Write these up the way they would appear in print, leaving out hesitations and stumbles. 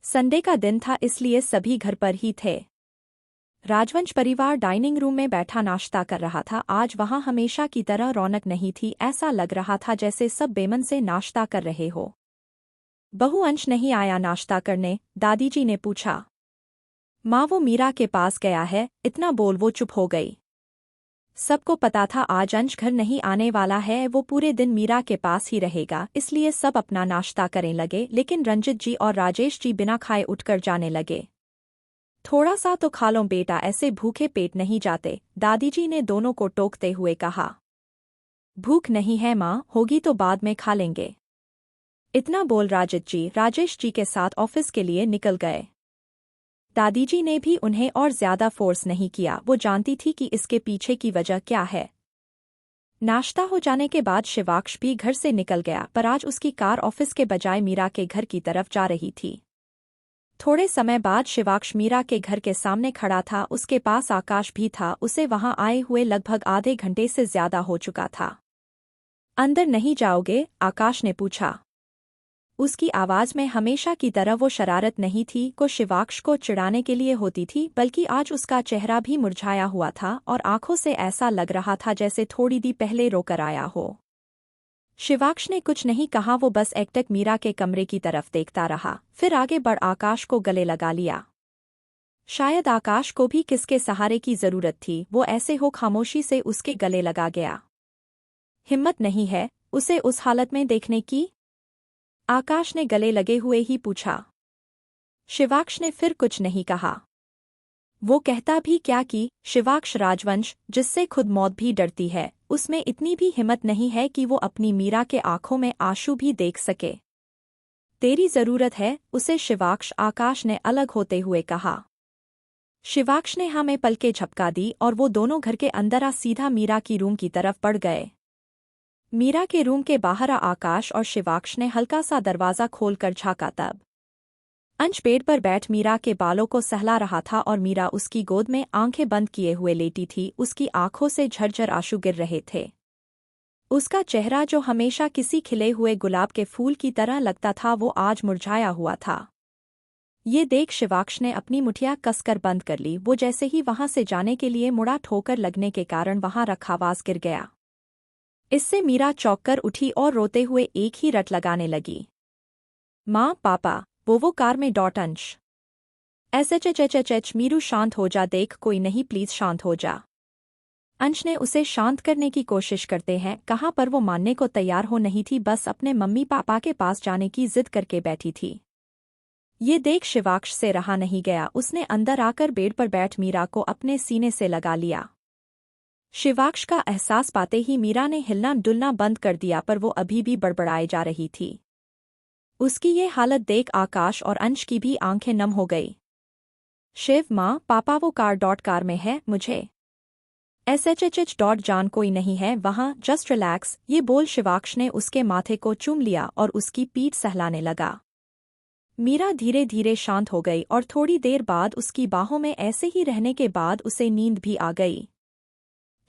Sunday का दिन था इसलिए सभी घर पर ही थे। राजवंश परिवार डाइनिंग रूम में बैठा नाश्ता कर रहा था। आज वहां हमेशा की तरह रौनक नहीं थी। ऐसा लग रहा था जैसे सब बेमन से नाश्ता कर रहे हो। बहू अंश नहीं आया नाश्ता करने? दादी जी ने पूछा। माँ वो मीरा के पास गया है, इतना बोल वो चुप हो गई। सबको पता था आज अंश घर नहीं आने वाला है, वो पूरे दिन मीरा के पास ही रहेगा, इसलिए सब अपना नाश्ता करने लगे। लेकिन रंजित जी और राजेश जी बिना खाए उठकर जाने लगे। थोड़ा सा तो खा लो बेटा, ऐसे भूखे पेट नहीं जाते, दादी जी ने दोनों को टोकते हुए कहा। भूख नहीं है माँ, होगी तो बाद में खा लेंगे। इतना बोल राजित जी राजेश जी के साथ ऑफिस के लिए निकल गए। दादी जी ने भी उन्हें और ज्यादा फोर्स नहीं किया, वो जानती थी कि इसके पीछे की वजह क्या है। नाश्ता हो जाने के बाद शिवाक्ष भी घर से निकल गया, पर आज उसकी कार ऑफिस के बजाय मीरा के घर की तरफ जा रही थी। थोड़े समय बाद शिवाक्ष मीरा के घर के सामने खड़ा था। उसके पास आकाश भी था। उसे वहां आए हुए लगभग आधे घंटे से ज्यादा हो चुका था। अंदर नहीं जाओगे? आकाश ने पूछा। उसकी आवाज में हमेशा की तरह वो शरारत नहीं थी को शिवाक्ष को चिढ़ाने के लिए होती थी, बल्कि आज उसका चेहरा भी मुरझाया हुआ था और आंखों से ऐसा लग रहा था जैसे थोड़ी देर पहले रोकर आया हो। शिवाक्ष ने कुछ नहीं कहा, वो बस एकटक मीरा के कमरे की तरफ देखता रहा, फिर आगे बढ़ आकाश को गले लगा लिया। शायद आकाश को भी किसके सहारे की जरूरत थी, वो ऐसे हो खामोशी से उसके गले लगा गया। हिम्मत नहीं है उसे उस हालत में देखने की? आकाश ने गले लगे हुए ही पूछा। शिवाक्ष ने फिर कुछ नहीं कहा। वो कहता भी क्या कि शिवाक्ष राजवंश, जिससे खुद मौत भी डरती है, उसमें इतनी भी हिम्मत नहीं है कि वो अपनी मीरा के आंखों में आंसू भी देख सके। तेरी जरूरत है उसे शिवाक्ष, आकाश ने अलग होते हुए कहा। शिवाक्ष ने हाँ में पलकें झपका दी और वो दोनों घर के अंदर आ सीधा मीरा की रूम की तरफ बढ़ गए। मीरा के रूम के बाहर आकाश और शिवाक्ष ने हल्का सा दरवाजा खोलकर झांका। तब अंश बेड पर बैठ मीरा के बालों को सहला रहा था और मीरा उसकी गोद में आंखें बंद किए हुए लेटी थी। उसकी आंखों से झरझर आंसू गिर रहे थे। उसका चेहरा जो हमेशा किसी खिले हुए गुलाब के फूल की तरह लगता था, वो आज मुरझाया हुआ था। ये देख शिवाक्ष ने अपनी मुठियां कसकर बंद कर ली। वो जैसे ही वहां से जाने के लिए मुड़ा, ठोकर लगने के कारण वहां रखा वाज गिर गया। इससे मीरा चौंक कर उठी और रोते हुए एक ही रट लगाने लगी। माँ, पापा, वो कार में अंश। एच मीरू शांत हो जा, देख कोई नहीं, प्लीज शांत हो जा। अंश ने उसे शांत करने की कोशिश करते हैं कहा, पर वो मानने को तैयार हो नहीं थी, बस अपने मम्मी पापा के पास जाने की जिद करके बैठी थी। ये देख शिवाक्ष से रहा नहीं गया, उसने अंदर आकर बेड पर बैठ मीरा को अपने सीने से लगा लिया। शिवाक्ष का एहसास पाते ही मीरा ने हिलना डुलना बंद कर दिया, पर वो अभी भी बड़बड़ाए जा रही थी। उसकी ये हालत देख आकाश और अंश की भी आंखें नम हो गई। शिव, माँ, पापा वो कार में है, मुझे जान कोई नहीं है वहाँ, जस्ट रिलैक्स, ये बोल शिवाक्ष ने उसके माथे को चूम लिया और उसकी पीठ सहलाने लगा। मीरा धीरे धीरे शांत हो गई और थोड़ी देर बाद उसकी बाहों में ऐसे ही रहने के बाद उसे नींद भी आ गई।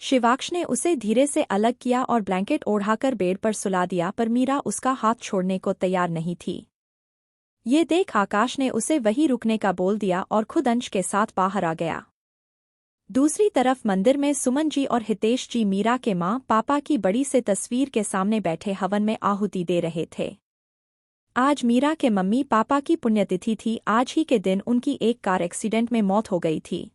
शिवाक्ष ने उसे धीरे से अलग किया और ब्लैंकेट ओढ़ाकर बेड पर सुला दिया, पर मीरा उसका हाथ छोड़ने को तैयार नहीं थी। ये देख आकाश ने उसे वहीं रुकने का बोल दिया और खुद अंश के साथ बाहर आ गया। दूसरी तरफ मंदिर में सुमन जी और हितेश जी मीरा के माँ पापा की बड़ी से तस्वीर के सामने बैठे हवन में आहुति दे रहे थे। आज मीरा के मम्मी पापा की पुण्यतिथि थी। आज ही के दिन उनकी एक कार एक्सीडेंट में मौत हो गई थी।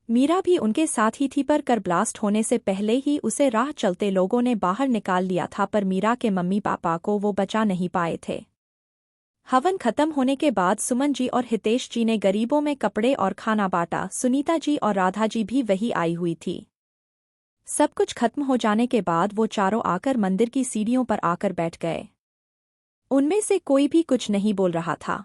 मीरा भी उनके साथ ही थी, पर कार ब्लास्ट होने से पहले ही उसे राह चलते लोगों ने बाहर निकाल लिया था, पर मीरा के मम्मी पापा को वो बचा नहीं पाए थे। हवन खत्म होने के बाद सुमन जी और हितेश जी ने गरीबों में कपड़े और खाना बांटा। सुनीता जी और राधा जी भी वही आई हुई थी। सब कुछ खत्म हो जाने के बाद वो चारों आकर मंदिर की सीढ़ियों पर आकर बैठ गए। उनमें से कोई भी कुछ नहीं बोल रहा था।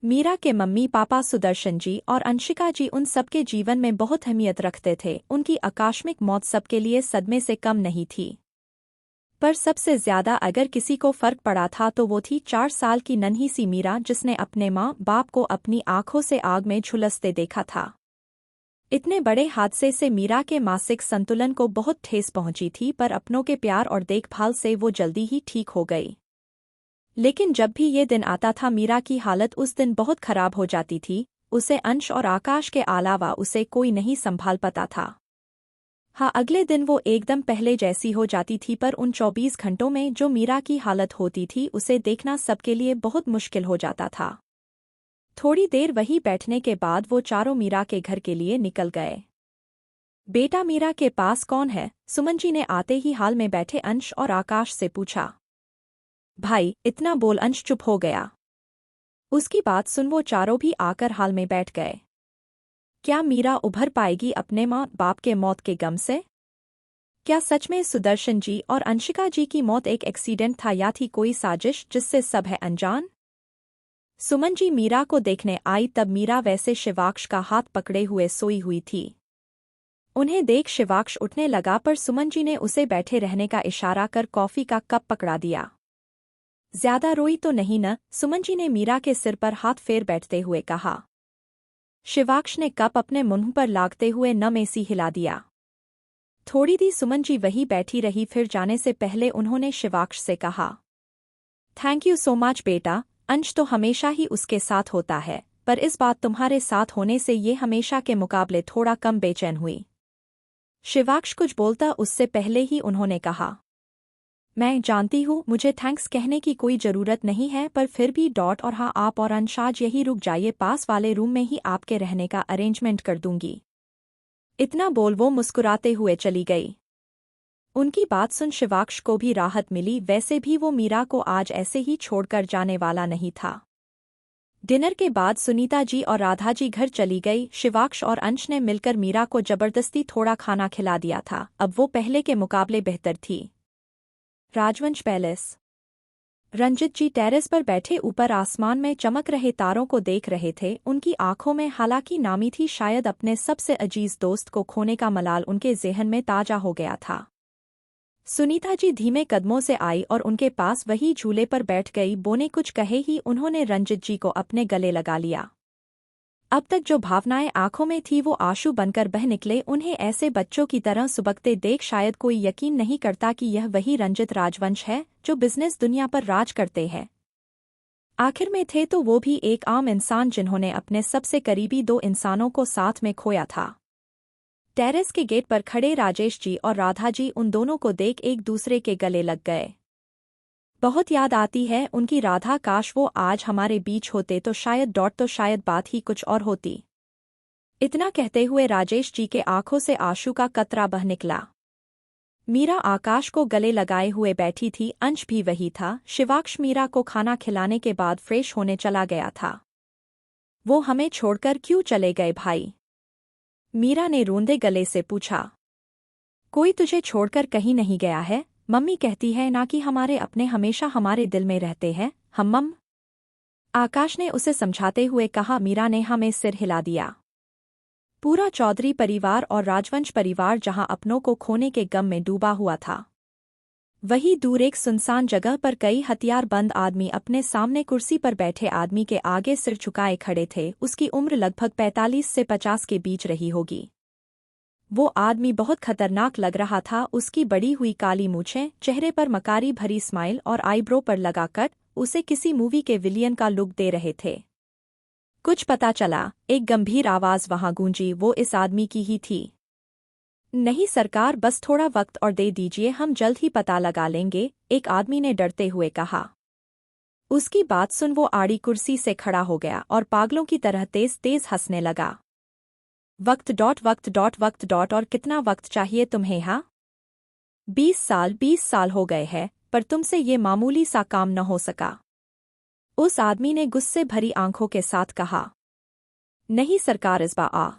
मीरा के मम्मी पापा सुदर्शन जी और अंशिका जी उन सबके जीवन में बहुत अहमियत रखते थे। उनकी आकस्मिक मौत सबके लिए सदमे से कम नहीं थी, पर सबसे ज्यादा अगर किसी को फर्क पड़ा था तो वो थी 4 साल की नन्ही सी मीरा, जिसने अपने माँ बाप को अपनी आंखों से आग में झुलसते देखा था। इतने बड़े हादसे से मीरा के मानसिक संतुलन को बहुत ठेस पहुंची थी, पर अपनों के प्यार और देखभाल से वो जल्दी ही ठीक हो गई। लेकिन जब भी ये दिन आता था मीरा की हालत उस दिन बहुत खराब हो जाती थी। उसे अंश और आकाश के अलावा उसे कोई नहीं संभाल पाता था। हाँ, अगले दिन वो एकदम पहले जैसी हो जाती थी, पर उन 24 घंटों में जो मीरा की हालत होती थी उसे देखना सबके लिए बहुत मुश्किल हो जाता था। थोड़ी देर वहीं बैठने के बाद वो चारों मीरा के घर के लिए निकल गए। बेटा, मीरा के पास कौन है? सुमन जी ने आते ही हाल में बैठे अंश और आकाश से पूछा। भाई, इतना बोल। अंश चुप हो गया। उसकी बात सुन वो चारों भी आकर हाल में बैठ गए। क्या मीरा उभर पाएगी अपने माँ बाप के मौत के गम से? क्या सच में सुदर्शन जी और अंशिका जी की मौत एक एक्सीडेंट था या थी कोई साजिश जिससे सब है अनजान? सुमन जी मीरा को देखने आई तब मीरा वैसे शिवाक्ष का हाथ पकड़े हुए सोई हुई थी। उन्हें देख शिवाक्ष उठने लगा, पर सुमन जी ने उसे बैठे रहने का इशारा कर कॉफी का कप पकड़ा दिया। ज्यादा रोई तो नहीं न? सुमन जी ने मीरा के सिर पर हाथ फेर बैठते हुए कहा। शिवाक्ष ने कप अपने मुंह पर लागते हुए नम सी हिला दिया। थोड़ी दी सुमन जी वहीं बैठी रही, फिर जाने से पहले उन्होंने शिवाक्ष से कहा, थैंक यू सो मच बेटा। अंश तो हमेशा ही उसके साथ होता है, पर इस बात तुम्हारे साथ होने से ये हमेशा के मुकाबले थोड़ा कम बेचैन हुई। शिवाक्ष कुछ बोलता उससे पहले ही उन्होंने कहा, मैं जानती हूँ मुझे थैंक्स कहने की कोई जरूरत नहीं है, पर फिर भी डॉट और हाँ, आप और अंश आज यही रुक जाइए, पास वाले रूम में ही आपके रहने का अरेंजमेंट कर दूंगी। इतना बोल वो मुस्कुराते हुए चली गई। उनकी बात सुन शिवाक्ष को भी राहत मिली, वैसे भी वो मीरा को आज ऐसे ही छोड़कर जाने वाला नहीं था। डिनर के बाद सुनीता जी और राधा जी घर चली गई। शिवाक्ष और अंश ने मिलकर मीरा को जबरदस्ती थोड़ा खाना खिला दिया था। अब वो पहले के मुकाबले बेहतर थी। राजवंश पैलेस। रंजित जी टेरेस पर बैठे ऊपर आसमान में चमक रहे तारों को देख रहे थे। उनकी आंखों में हालांकि नामी थी, शायद अपने सबसे अजीज दोस्त को खोने का मलाल उनके ज़हन में ताजा हो गया था। सुनीता जी धीमे कदमों से आई और उनके पास वही झूले पर बैठ गई। बोने कुछ कहे ही उन्होंने रंजित जी को अपने गले लगा लिया। अब तक जो भावनाएं आंखों में थी वो आंसू बनकर बह निकले। उन्हें ऐसे बच्चों की तरह सुबकते देख शायद कोई यकीन नहीं करता कि यह वही रंजित राजवंश है जो बिजनेस दुनिया पर राज करते हैं। आखिर में थे तो वो भी एक आम इंसान जिन्होंने अपने सबसे करीबी दो इंसानों को साथ में खोया था। टेरेस के गेट पर खड़े राजेश जी और राधा जी उन दोनों को देख एक दूसरे के गले लग गए। बहुत याद आती है उनकी राधा, काश वो आज हमारे बीच होते तो शायद बात ही कुछ और होती। इतना कहते हुए राजेश जी के आंखों से आंसू का कतरा बह निकला। मीरा आकाश को गले लगाए हुए बैठी थी। अंश भी वही था। शिवाक्ष मीरा को खाना खिलाने के बाद फ्रेश होने चला गया था। वो हमें छोड़कर क्यों चले गए भाई? मीरा ने रोंदे गले से पूछा। कोई तुझे छोड़कर कहीं नहीं गया है। मम्मी कहती है ना कि हमारे अपने हमेशा हमारे दिल में रहते हैं। हम आकाश ने उसे समझाते हुए कहा। मीरा ने हमें सिर हिला दिया। पूरा चौधरी परिवार और राजवंश परिवार जहां अपनों को खोने के गम में डूबा हुआ था, वहीं दूर एक सुनसान जगह पर कई हथियारबंद आदमी अपने सामने कुर्सी पर बैठे आदमी के आगे सिर झुकाए खड़े थे। उसकी उम्र लगभग 45 से 50 के बीच रही होगी। वो आदमी बहुत खतरनाक लग रहा था। उसकी बड़ी हुई काली मूछें, चेहरे पर मकारी भरी स्माइल और आईब्रो पर लगा कट उसे किसी मूवी के विलियन का लुक दे रहे थे। कुछ पता चला? एक गंभीर आवाज वहां गूंजी। वो इस आदमी की ही थी। नहीं सरकार, बस थोड़ा वक्त और दे दीजिए, हम जल्द ही पता लगा लेंगे, एक आदमी ने डरते हुए कहा। उसकी बात सुन वो आड़ी कुर्सी से खड़ा हो गया और पागलों की तरह तेज तेज हंसने लगा। वक्त और कितना वक्त चाहिए तुम्हें? हाँ, 20 साल हो गए हैं, पर तुमसे ये मामूली सा काम न हो सका। उस आदमी ने गुस्से भरी आंखों के साथ कहा। नहीं सरकार, इस बार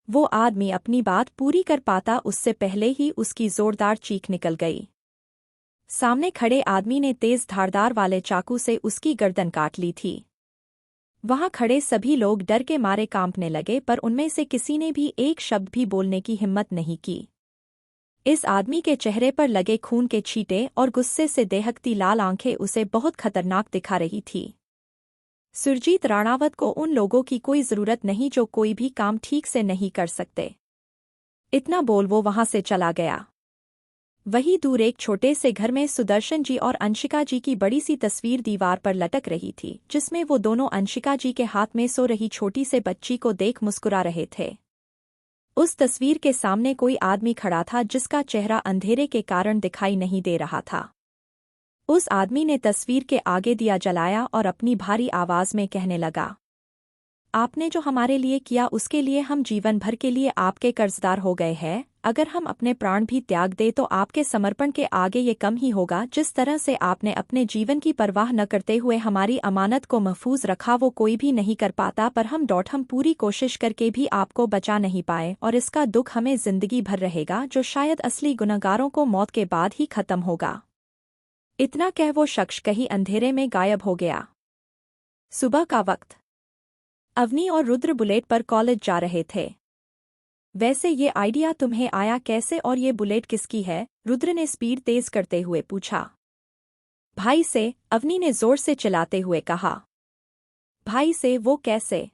वो आदमी अपनी बात पूरी कर पाता उससे पहले ही उसकी जोरदार चीख निकल गई। सामने खड़े आदमी ने तेज धारदार वाले चाकू से उसकी गर्दन काट ली थी। वहां खड़े सभी लोग डर के मारे कांपने लगे, पर उनमें से किसी ने भी एक शब्द भी बोलने की हिम्मत नहीं की। इस आदमी के चेहरे पर लगे खून के छींटे और गुस्से से दहकती लाल आंखें उसे बहुत खतरनाक दिखा रही थी। सुरजीत राणावत को उन लोगों की कोई जरूरत नहीं जो कोई भी काम ठीक से नहीं कर सकते। इतना बोल वो वहां से चला गया। वहीं दूर एक छोटे से घर में सुदर्शन जी और अंशिका जी की बड़ी सी तस्वीर दीवार पर लटक रही थी, जिसमें वो दोनों अंशिका जी के हाथ में सो रही छोटी से बच्ची को देख मुस्कुरा रहे थे। उस तस्वीर के सामने कोई आदमी खड़ा था जिसका चेहरा अंधेरे के कारण दिखाई नहीं दे रहा था। उस आदमी ने तस्वीर के आगे दिया जलाया और अपनी भारी आवाज में कहने लगा, आपने जो हमारे लिए किया उसके लिए हम जीवन भर के लिए आपके कर्जदार हो गए हैं। अगर हम अपने प्राण भी त्याग दें तो आपके समर्पण के आगे ये कम ही होगा। जिस तरह से आपने अपने जीवन की परवाह न करते हुए हमारी अमानत को महफूज रखा वो कोई भी नहीं कर पाता, पर हम पूरी कोशिश करके भी आपको बचा नहीं पाए और इसका दुख हमें जिंदगी भर रहेगा, जो शायद असली गुनहगारों को मौत के बाद ही खत्म होगा। इतना कह वो शख्स कहीं अंधेरे में गायब हो गया। सुबह का वक्त। अवनी और रुद्र बुलेट पर कॉलेज जा रहे थे। वैसे ये आइडिया तुम्हें आया कैसे और ये बुलेट किसकी है? रुद्र ने स्पीड तेज करते हुए पूछा। भाई से, अवनी ने जोर से चिल्लाते हुए कहा। भाई से? वो कैसे?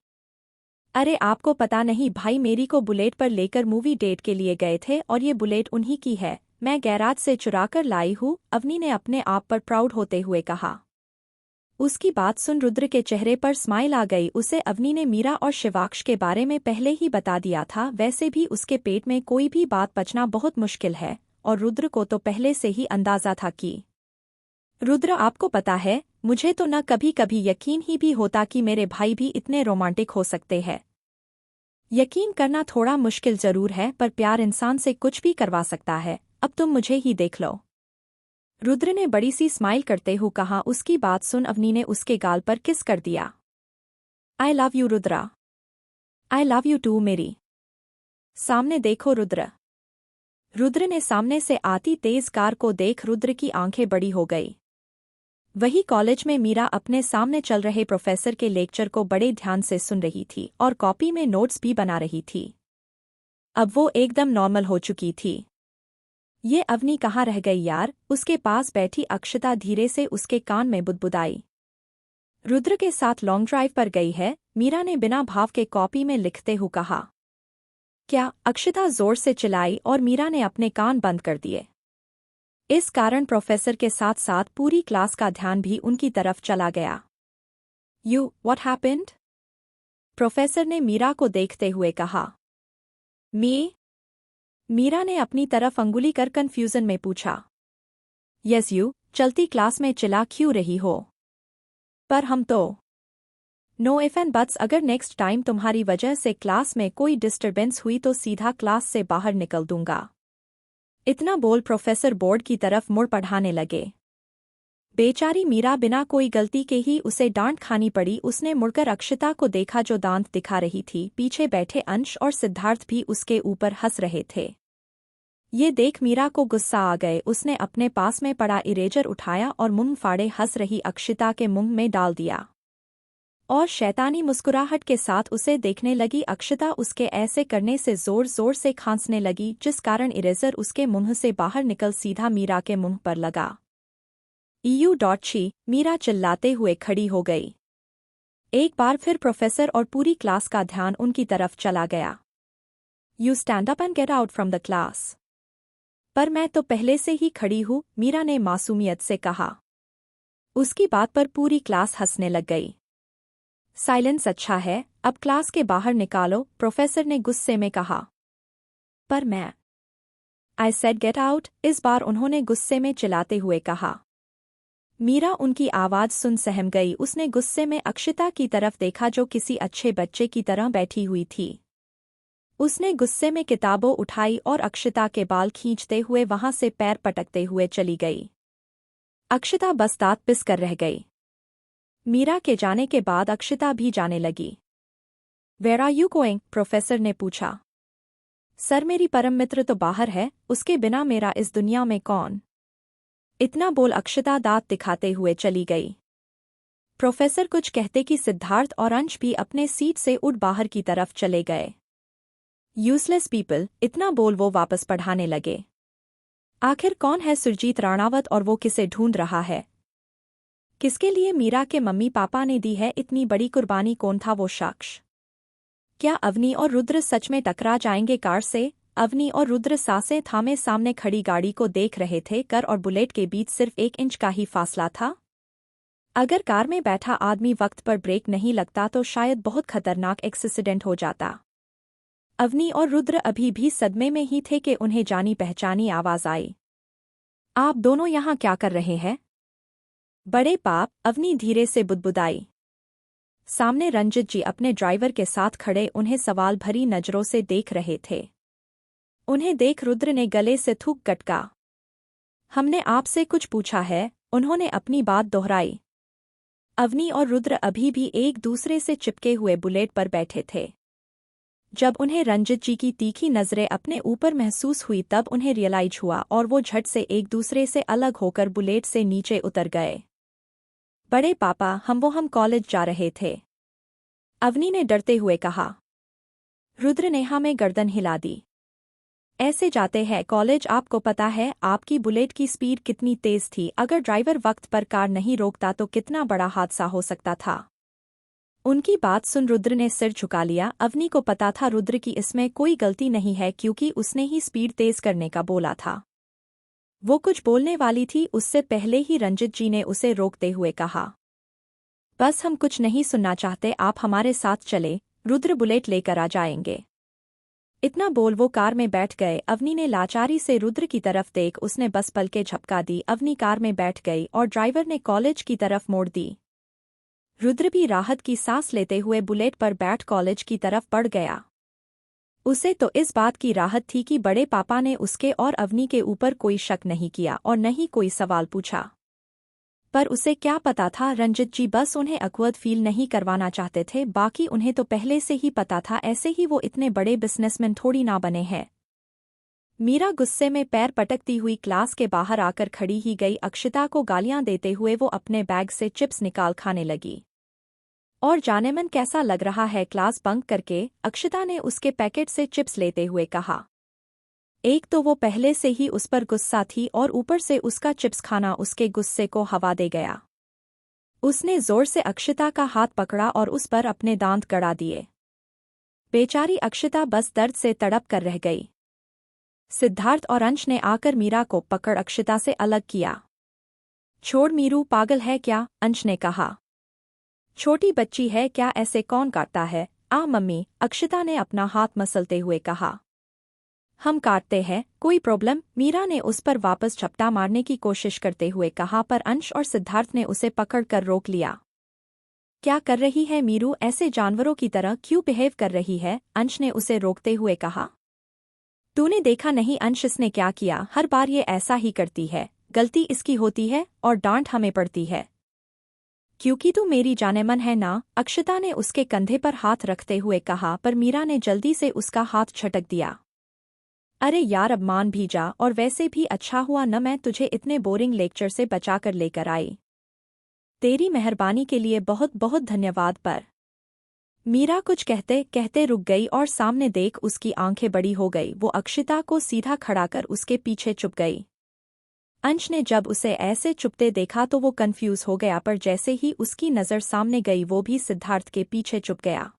अरे आपको पता नहीं भाई मेरी को बुलेट पर लेकर मूवी डेट के लिए गए थे और ये बुलेट उन्हीं की है, मैं गैराज से चुराकर लाई हूँ, अवनी ने अपने आप पर प्राउड होते हुए कहा। उसकी बात सुन रुद्र के चेहरे पर स्माइल आ गई। उसे अवनी ने मीरा और शिवाक्ष के बारे में पहले ही बता दिया था। वैसे भी उसके पेट में कोई भी बात पचना बहुत मुश्किल है और रुद्र को तो पहले से ही अंदाजा था कि रुद्र आपको पता है, मुझे तो न कभी कभी यकीन ही भी होता कि मेरे भाई भी इतने रोमांटिक हो सकते हैं। यकीन करना थोड़ा मुश्किल जरूर है, पर प्यार इंसान से कुछ भी करवा सकता है। अब तुम मुझे ही देख लो। रुद्र ने बड़ी सी स्माइल करते हुए कहा। उसकी बात सुन अवनी ने उसके गाल पर किस कर दिया। I love you Rudra. I love you too मेरी। सामने देखो रुद्र। रुद्र ने सामने से आती तेज कार को देख रुद्र की आंखें बड़ी हो गई। वही कॉलेज में मीरा अपने सामने चल रहे प्रोफेसर के लेक्चर को बड़े ध्यान से सुन रही थी और कॉपी में नोट्स भी बना रही थी। अब वो एकदम नॉर्मल हो चुकी थी। ये अवनी कहाँ रह गई यार? उसके पास बैठी अक्षता धीरे से उसके कान में बुदबुदाई। रुद्र के साथ लॉन्ग ड्राइव पर गई है, मीरा ने बिना भाव के कॉपी में लिखते हुए कहा। क्या? अक्षता जोर से चिल्लाई और मीरा ने अपने कान बंद कर दिए। इस कारण प्रोफेसर के साथ साथ पूरी क्लास का ध्यान भी उनकी तरफ चला गया। What happened? प्रोफेसर ने मीरा को देखते हुए कहा। मीरा ने अपनी तरफ अंगुली कर कन्फ्यूजन में पूछा। यस यू, चलती क्लास में चिल्ला क्यों रही हो? पर हम तो। नो इफ एंड बट्स, अगर नेक्स्ट टाइम तुम्हारी वजह से क्लास में कोई डिस्टर्बेंस हुई तो सीधा क्लास से बाहर निकल दूंगा। इतना बोल प्रोफेसर बोर्ड की तरफ मुड़ पढ़ाने लगे। बेचारी मीरा बिना कोई गलती के ही उसे डांट खानी पड़ी। उसने मुड़कर अक्षता को देखा जो दांत दिखा रही थी। पीछे बैठे अंश और सिद्धार्थ भी उसके ऊपर हंस रहे थे। ये देख मीरा को गुस्सा आ गए। उसने अपने पास में पड़ा इरेजर उठाया और मुंह फाड़े हंस रही अक्षता के मुंह में डाल दिया और शैतानी मुस्कुराहट के साथ उसे देखने लगी। अक्षता उसके ऐसे करने से जोर जोर से खांसने लगी, जिस कारण इरेजर उसके मुंह से बाहर निकल सीधा मीरा के मुंह पर लगा। छी! मीरा चिल्लाते हुए खड़ी हो गई। एक बार फिर प्रोफेसर और पूरी क्लास का ध्यान उनकी तरफ चला गया। You stand up and get out from the class. पर मैं तो पहले से ही खड़ी हूँ, मीरा ने मासूमियत से कहा। उसकी बात पर पूरी क्लास हंसने लग गई। साइलेंस अच्छा है, अब क्लास के बाहर निकालो, प्रोफेसर ने गुस्से में कहा। पर मैं आई सेड गेट आउट, इस बार उन्होंने गुस्से में चिल्लाते हुए कहा। मीरा उनकी आवाज सुन सहम गई। उसने गुस्से में अक्षता की तरफ देखा जो किसी अच्छे बच्चे की तरह बैठी हुई थी। उसने गुस्से में किताबों उठाई और अक्षता के बाल खींचते हुए वहां से पैर पटकते हुए चली गई। अक्षता बस दांत पिस कर रह गई। मीरा के जाने के बाद अक्षता भी जाने लगी। Where are you going? Professor ने पूछा। सर मेरी परम मित्र तो बाहर है, उसके बिना मेरा इस दुनिया में कौन? इतना बोल अक्षता दांत दिखाते हुए चली गई। प्रोफेसर कुछ कहते कि सिद्धार्थ और अंश भी अपने सीट से उठ बाहर की तरफ चले गए। यूजलेस पीपल, इतना बोल वो वापस पढ़ाने लगे। आखिर कौन है सुरजीत राणावत और वो किसे ढूंढ रहा है? किसके लिए मीरा के मम्मी पापा ने दी है इतनी बड़ी कुर्बानी? कौन था वो शख्स? क्या अवनी और रुद्र सच में टकरा जाएंगे कार से? अवनी और रुद्र सांसें थामे सामने खड़ी गाड़ी को देख रहे थे। कार और बुलेट के बीच सिर्फ 1 इंच का ही फासला था। अगर कार में बैठा आदमी वक्त पर ब्रेक नहीं लगता तो शायद बहुत खतरनाक एक्सीडेंट हो जाता। अवनी और रुद्र अभी भी सदमे में ही थे कि उन्हें जानी पहचानी आवाज आई। आप दोनों यहाँ क्या कर रहे हैं? बड़े पाप, अवनी धीरे से बुदबुदाई। सामने रंजित जी अपने ड्राइवर के साथ खड़े उन्हें सवाल भरी नजरों से देख रहे थे। उन्हें देख रुद्र ने गले से थूक कटका। हमने आपसे कुछ पूछा है, उन्होंने अपनी बात दोहराई। अवनी और रुद्र अभी भी एक दूसरे से चिपके हुए बुलेट पर बैठे थे। जब उन्हें रंजित जी की तीखी नजरें अपने ऊपर महसूस हुई तब उन्हें रियलाइज हुआ और वो झट से एक दूसरे से अलग होकर बुलेट से नीचे उतर गए। बड़े पापा, हम कॉलेज जा रहे थे, अवनी ने डरते हुए कहा। रुद्र ने हाँ में गर्दन हिला दी। ऐसे जाते हैं कॉलेज? आपको पता है आपकी बुलेट की स्पीड कितनी तेज थी? अगर ड्राइवर वक्त पर कार नहीं रोकता तो कितना बड़ा हादसा हो सकता था। उनकी बात सुन रुद्र ने सिर झुका लिया। अवनी को पता था रुद्र की इसमें कोई गलती नहीं है क्योंकि उसने ही स्पीड तेज करने का बोला था। वो कुछ बोलने वाली थी उससे पहले ही रंजित जी ने उसे रोकते हुए कहा, बस हम कुछ नहीं सुनना चाहते, आप हमारे साथ चले, रुद्र बुलेट लेकर आ जाएंगे। इतना बोल वो कार में बैठ गए। अवनी ने लाचारी से रुद्र की तरफ देख उसने बस पलके झपका दी। अवनी कार में बैठ गई और ड्राइवर ने कॉलेज की तरफ मोड़ दी। रुद्र भी राहत की सांस लेते हुए बुलेट पर बैठ कॉलेज की तरफ बढ़ गया। उसे तो इस बात की राहत थी कि बड़े पापा ने उसके और अवनी के ऊपर कोई शक नहीं किया और न ही कोई सवाल पूछा। पर उसे क्या पता था रंजित जी बस उन्हें अकवर्ड फील नहीं करवाना चाहते थे, बाकी उन्हें तो पहले से ही पता था, ऐसे ही वो इतने बड़े बिजनेसमैन थोड़ी ना बने हैं। मीरा गुस्से में पैर पटकती हुई क्लास के बाहर आकर खड़ी ही गई। अक्षिता को गालियां देते हुए वो अपने बैग से चिप्स निकाल खाने लगी। और जानेमन कैसा लग रहा है क्लास बंक करके? अक्षिता ने उसके पैकेट से चिप्स लेते हुए कहा। एक तो वो पहले से ही उस पर गुस्सा थी और ऊपर से उसका चिप्स खाना उसके गुस्से को हवा दे गया। उसने जोर से अक्षिता का हाथ पकड़ा और उस पर अपने दांत गड़ा दिए। बेचारी अक्षिता बस दर्द से तड़प कर रह गई। सिद्धार्थ और अंश ने आकर मीरा को पकड़ अक्षिता से अलग किया। छोड़ मीरू, पागल है क्या? अंश ने कहा। छोटी बच्ची है क्या, ऐसे कौन काटता है? आ मम्मी, अक्षिता ने अपना हाथ मसलते हुए कहा। हम काटते हैं, कोई प्रॉब्लम? मीरा ने उस पर वापस झपटा मारने की कोशिश करते हुए कहा पर अंश और सिद्धार्थ ने उसे पकड़कर रोक लिया। क्या कर रही है मीरू, ऐसे जानवरों की तरह क्यों बिहेव कर रही है? अंश ने उसे रोकते हुए कहा। तूने देखा नहीं अंश इसने क्या किया? हर बार ये ऐसा ही करती है, गलती इसकी होती है और डांट हमें पड़ती है। क्योंकि तू मेरी जानेमन है ना? अक्षिता ने उसके कंधे पर हाथ रखते हुए कहा पर मीरा ने जल्दी से उसका हाथ झटक दिया। अरे यार अब मान भी जा, और वैसे भी अच्छा हुआ न मैं तुझे इतने बोरिंग लेक्चर से बचाकर लेकर आई। तेरी मेहरबानी के लिए बहुत बहुत धन्यवाद। पर मीरा कुछ कहते कहते रुक गई और सामने देख उसकी आंखें बड़ी हो गई। वो अक्षिता को सीधा खड़ा कर उसके पीछे चुप गई। अंश ने जब उसे ऐसे चुपते देखा तो वो कंफ्यूज हो गया पर जैसे ही उसकी नज़र सामने गई वो भी सिद्धार्थ के पीछे चुप गया।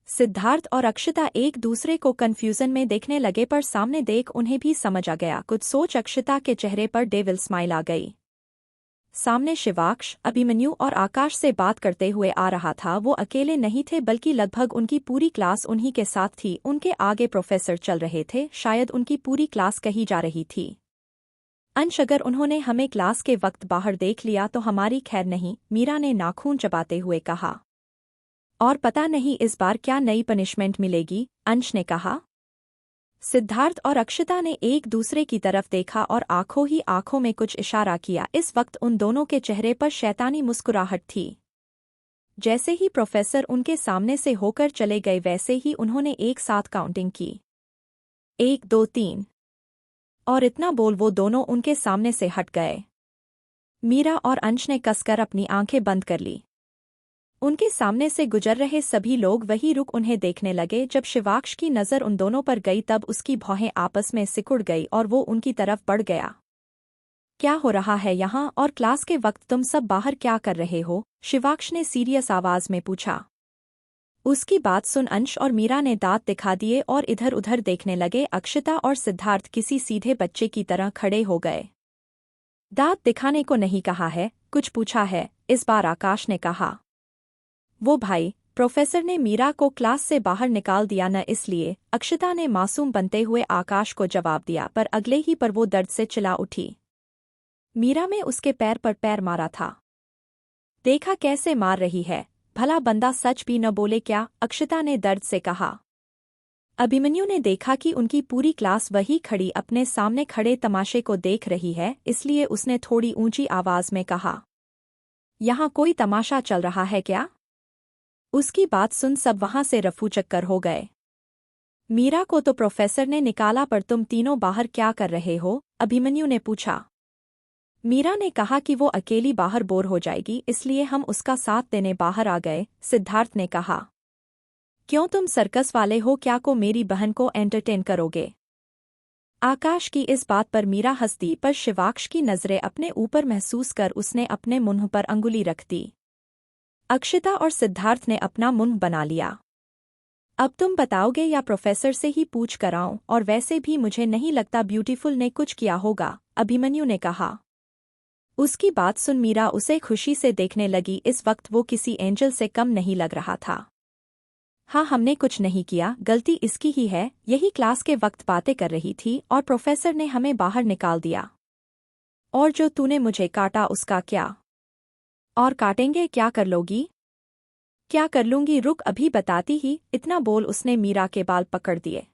सिद्धार्थ और अक्षिता एक दूसरे को कंफ्यूजन में देखने लगे पर सामने देख उन्हें भी समझ आ गया। कुछ सोच अक्षिता के चेहरे पर डेविल स्माइल आ गई। सामने शिवाक्ष, अभिमन्यु और आकाश से बात करते हुए आ रहा था। वो अकेले नहीं थे बल्कि लगभग उनकी पूरी क्लास उन्हीं के साथ थी। उनके आगे प्रोफेसर चल रहे थे, शायद उनकी पूरी क्लास कही जा रही थी। अंश, अगर उन्होंने हमें क्लास के वक्त बाहर देख लिया तो हमारी खैर नहीं, मीरा ने नाखून चबाते हुए कहा। और पता नहीं इस बार क्या नई पनिशमेंट मिलेगी, अंश ने कहा। सिद्धार्थ और अक्षिता ने एक दूसरे की तरफ देखा और आंखों ही आंखों में कुछ इशारा किया। इस वक्त उन दोनों के चेहरे पर शैतानी मुस्कुराहट थी। जैसे ही प्रोफेसर उनके सामने से होकर चले गए वैसे ही उन्होंने एक साथ काउंटिंग की, 1 2 3, और इतना बोल वो दोनों उनके सामने से हट गए। मीरा और अंश ने कसकर अपनी आंखें बंद कर ली। उनके सामने से गुजर रहे सभी लोग वही रुक उन्हें देखने लगे। जब शिवाक्ष की नज़र उन दोनों पर गई तब उसकी भौहें आपस में सिकुड़ गई और वो उनकी तरफ बढ़ गया। क्या हो रहा है यहाँ, और क्लास के वक्त तुम सब बाहर क्या कर रहे हो? शिवाक्ष ने सीरियस आवाज में पूछा। उसकी बात सुन अंश और मीरा ने दांत दिखा दिए और इधर उधर देखने लगे। अक्षता और सिद्धार्थ किसी सीधे बच्चे की तरह खड़े हो गए। दांत दिखाने को नहीं कहा है, कुछ पूछा है, इस बार आकाश ने कहा। वो भाई, प्रोफेसर ने मीरा को क्लास से बाहर निकाल दिया न, इसलिए, अक्षता ने मासूम बनते हुए आकाश को जवाब दिया, पर अगले ही पर वो दर्द से चिल्ला उठी। मीरा में उसके पैर पर पैर मारा था। देखा कैसे मार रही है, भला बंदा सच भी न बोले क्या, अक्षता ने दर्द से कहा। अभिमन्यु ने देखा कि उनकी पूरी क्लास वही खड़ी अपने सामने खड़े तमाशे को देख रही है, इसलिए उसने थोड़ी ऊंची आवाज में कहा, यहाँ कोई तमाशा चल रहा है क्या? उसकी बात सुन सब वहां से रफू चक्कर हो गए। मीरा को तो प्रोफेसर ने निकाला, पर तुम तीनों बाहर क्या कर रहे हो? अभिमन्यु ने पूछा। मीरा ने कहा कि वो अकेली बाहर बोर हो जाएगी, इसलिए हम उसका साथ देने बाहर आ गए, सिद्धार्थ ने कहा। क्यों, तुम सर्कस वाले हो क्या, को मेरी बहन को एंटरटेन करोगे? आकाश की इस बात पर मीरा हंस दी, पर शिवाक्ष की नजरें अपने ऊपर महसूस कर उसने अपने मुंह पर अंगुली रख दी। अक्षता और सिद्धार्थ ने अपना मुंह बना लिया। अब तुम बताओगे या प्रोफेसर से ही पूछ कर आऊं? और वैसे भी मुझे नहीं लगता ब्यूटीफुल ने कुछ किया होगा, अभिमन्यु ने कहा। उसकी बात सुन मीरा उसे खुशी से देखने लगी। इस वक्त वो किसी एंजल से कम नहीं लग रहा था। हाँ, हमने कुछ नहीं किया, गलती इसकी ही है, यही क्लास के वक्त बातें कर रही थी और प्रोफेसर ने हमें बाहर निकाल दिया। और जो तूने मुझे काटा उसका क्या? और काटेंगे, क्या कर लोगी? क्या कर लूंगी, रुक अभी बताती ही, इतना बोल उसने मीरा के बाल पकड़ दिए।